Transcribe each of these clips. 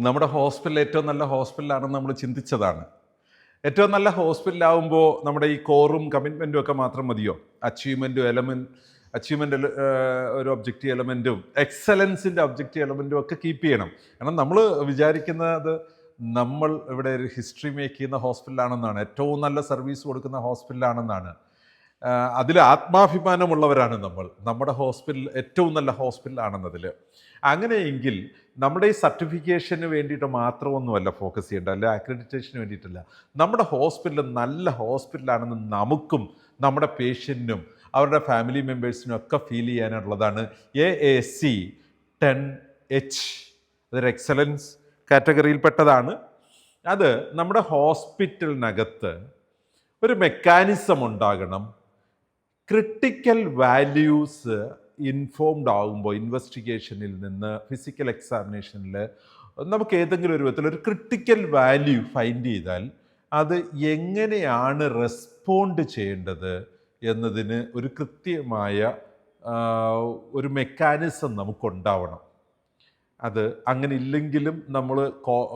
നമ്മുടെ ഹോസ്പിറ്റൽ ഏറ്റവും നല്ല ഹോസ്പിറ്റലാണെന്ന് നമ്മൾ ചിന്തിച്ചതാണ്. ഏറ്റവും നല്ല ഹോസ്പിറ്റലാവുമ്പോൾ നമ്മുടെ ഈ കോറും കമ്മിറ്റ്മെൻറ്റും ഒക്കെ മാത്രം മതിയോ? അച്ചീവ്മെൻ്റ് ഒരു ഒബ്ജക്റ്റീവ് എലമെൻറ്റും എക്സലൻസിൻ്റെ ഒബ്ജക്റ്റീവ് എലമെൻറ്റും ഒക്കെ കീപ്പ് ചെയ്യണം. കാരണം നമ്മൾ വിചാരിക്കുന്നത് നമ്മൾ ഇവിടെ ഒരു ഹിസ്റ്ററി മേക്ക് ചെയ്യുന്ന ഹോസ്പിറ്റലാണെന്നാണ്, ഏറ്റവും നല്ല സർവീസ് കൊടുക്കുന്ന ഹോസ്പിറ്റലാണെന്നാണ്. അതിൽ ആത്മാഭിമാനമുള്ളവരാണ് നമ്മൾ. നമ്മുടെ ഹോസ്പിറ്റൽ ഏറ്റവും നല്ല ഹോസ്പിറ്റലാണെന്നതിൽ. അങ്ങനെയെങ്കിൽ നമ്മുടെ ഈ സർട്ടിഫിക്കേഷന് വേണ്ടിയിട്ട് മാത്രമൊന്നുമല്ല ഫോക്കസ് ചെയ്യേണ്ടത്, അല്ല അക്രഡിറ്റേഷന് വേണ്ടിയിട്ടല്ല. നമ്മുടെ ഹോസ്പിറ്റൽ നല്ല ഹോസ്പിറ്റലാണെന്ന് നമുക്കും നമ്മുടെ പേഷ്യൻറ്റിനും അവരുടെ ഫാമിലി മെമ്പേഴ്സിനും ഒക്കെ ഫീൽ ചെയ്യാനുള്ളതാണ് AAC 10H. അതൊരു എക്സലൻസ് കാറ്റഗറിയിൽപ്പെട്ടതാണ്. അത് നമ്മുടെ ഹോസ്പിറ്റലിനകത്ത് ഒരു മെക്കാനിസം ഉണ്ടാകണം. ക്രിട്ടിക്കൽ വാല്യൂസ് ഇൻഫോംഡ് ആകുമ്പോൾ ഇൻവെസ്റ്റിഗേഷനിൽ നിന്ന് ഫിസിക്കൽ എക്സാമിനേഷനിൽ നമുക്ക് ഏതെങ്കിലും ഒരു വിധത്തിൽ ഒരു ക്രിട്ടിക്കൽ വാല്യൂ ഫൈൻഡ് ചെയ്താൽ അത് എങ്ങനെയാണ് റെസ്പോണ്ട് ചെയ്യേണ്ടത് എന്നതിന് ഒരു കൃത്യമായ ഒരു മെക്കാനിസം നമുക്കുണ്ടാവണം. അത് അങ്ങനെ ഇല്ലെങ്കിലും നമ്മൾ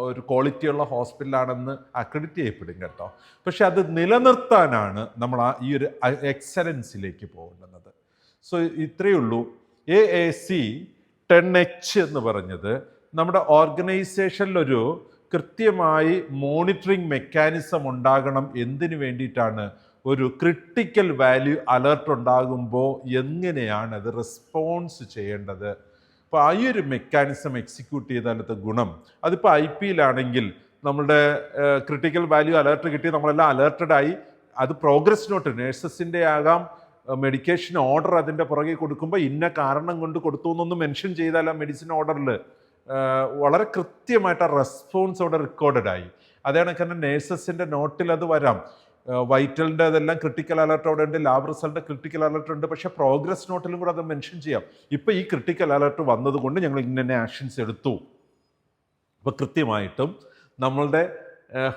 ഒരു ക്വാളിറ്റിയുള്ള ഹോസ്പിറ്റലാണെന്ന് അക്രെഡിറ്റ് ചെയ്യപ്പെടും കേട്ടോ. പക്ഷെ അത് നിലനിർത്താനാണ് നമ്മൾ ഈ ഒരു എക്സലൻസിലേക്ക് പോകേണ്ടുന്നത്. സോ ഇത്രയേ ഉള്ളൂ. AAC 10H എന്ന് പറഞ്ഞത് നമ്മുടെ ഓർഗനൈസേഷനിലൊരു കൃത്യമായി മോണിറ്ററിങ് മെക്കാനിസം ഉണ്ടാകണം. എന്തിനു വേണ്ടിയിട്ടാണ്? ഒരു ക്രിട്ടിക്കൽ വാല്യൂ അലർട്ട് ഉണ്ടാകുമ്പോൾ എങ്ങനെയാണ് അത് റെസ്പോൺസ് ചെയ്യേണ്ടത്. അപ്പോൾ ഈ ഒരു മെക്കാനിസം എക്സിക്യൂട്ട് ചെയ്താലത്തെ ഗുണം, അതിപ്പോൾ IP-യിലാണെങ്കിൽ നമ്മളുടെ ക്രിട്ടിക്കൽ വാല്യൂ അലർട്ട് കിട്ടി, നമ്മളെല്ലാം അലേർട്ടഡായി. അത് പ്രോഗ്രസ് നോട്ട് നേഴ്സസിൻ്റെ ആകാം, മെഡിക്കേഷൻ ഓർഡർ അതിൻ്റെ പുറകെ കൊടുക്കുമ്പോൾ ഇന്ന കാരണം കൊണ്ട് കൊടുത്തു എന്നൊന്ന് മെൻഷൻ ചെയ്താൽ ആ മെഡിസിൻ ഓർഡറിൽ വളരെ കൃത്യമായിട്ട് ആ റെസ്പോൺസ് അവിടെ റെക്കോർഡഡായി. അതേ കണക്ക് നേഴ്സസിൻ്റെ നോട്ടിൽ അത് വരാം. വൈറ്റലിൻ്റെ അതെല്ലാം ക്രിട്ടിക്കൽ അലർട്ട് അവിടെ ഉണ്ട്, ലാബ് റിസൾട്ട് ക്രിട്ടിക്കൽ അലർട്ട് ഉണ്ട്. പക്ഷേ പ്രോഗ്രസ് നോട്ടിലും കൂടെ അത് മെൻഷൻ ചെയ്യാം. ഇപ്പോൾ ഈ ക്രിട്ടിക്കൽ അലർട്ട് വന്നതുകൊണ്ട് ഞങ്ങൾ ഇങ്ങനെ ആക്ഷൻസ് എടുത്തു. അപ്പോൾ കൃത്യമായിട്ടും നമ്മളുടെ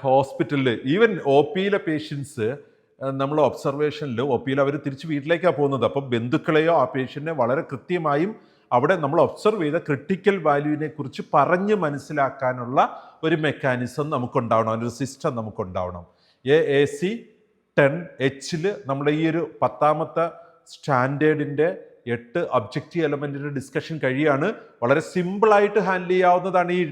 ഹോസ്പിറ്റലിൽ ഈവൻ OP-യിലെ പേഷ്യൻസ് നമ്മൾ ഒബ്സർവേഷനിൽ OP-യിൽ അവർ തിരിച്ച് വീട്ടിലേക്കാണ് പോകുന്നത്. അപ്പം ബന്ധുക്കളെയോ ആ പേഷ്യൻറ്റിനെ വളരെ കൃത്യമായും അവിടെ നമ്മൾ ഒബ്സർവ് ചെയ്ത ക്രിട്ടിക്കൽ വാല്യൂവിനെ കുറിച്ച് പറഞ്ഞ് മനസ്സിലാക്കാനുള്ള ഒരു മെക്കാനിസം നമുക്കുണ്ടാവണം, ഒരു സിസ്റ്റം നമുക്കുണ്ടാവണം. AAC 10H നമ്മുടെ ഈ ഒരു 10ാമത്തെ സ്റ്റാൻഡേർഡിൻ്റെ 8 ഒബ്ജക്റ്റീവ് എലമെൻറ്റിൻ്റെ ഡിസ്കഷൻ കഴിയാണ്. വളരെ സിമ്പിളായിട്ട് ഹാൻഡിൽ ചെയ്യാവുന്നതാണ് ഈ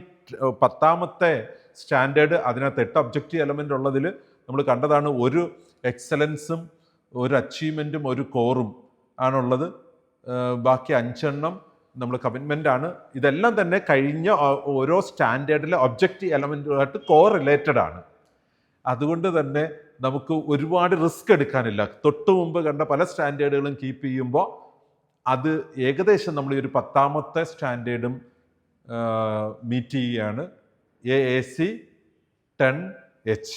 10ാമത്തെ സ്റ്റാൻഡേർഡ്. അതിനകത്ത് 8 ഒബ്ജക്റ്റീവ് എലമെൻ്റ് ഉള്ളതിൽ നമ്മൾ കണ്ടതാണ് ഒരു എക്സലൻസും ഒരു അച്ചീവ്മെൻറ്റും ഒരു കോറും ആണുള്ളത്. ബാക്കി 5 നമ്മൾ കമ്മിറ്റ്മെൻ്റ് ആണ്. ഇതെല്ലാം തന്നെ കഴിഞ്ഞ ഓരോ സ്റ്റാൻഡേർഡിലെ ഒബ്ജക്റ്റീവ് എലമെൻറ്റുമായിട്ട് കോറിലേറ്റഡ് ആണ്. അതുകൊണ്ട് തന്നെ നമുക്ക് ഒരുപാട് റിസ്ക് എടുക്കാനില്ല. തൊട്ട് മുമ്പ് കണ്ട പല സ്റ്റാൻഡേർഡുകളും കീപ്പ് ചെയ്യുമ്പോൾ അത് ഏകദേശം നമ്മൾ ഈ ഒരു 10ാമത്തെ സ്റ്റാൻഡേർഡും മീറ്റ് ചെയ്യുകയാണ്. AAC 10H.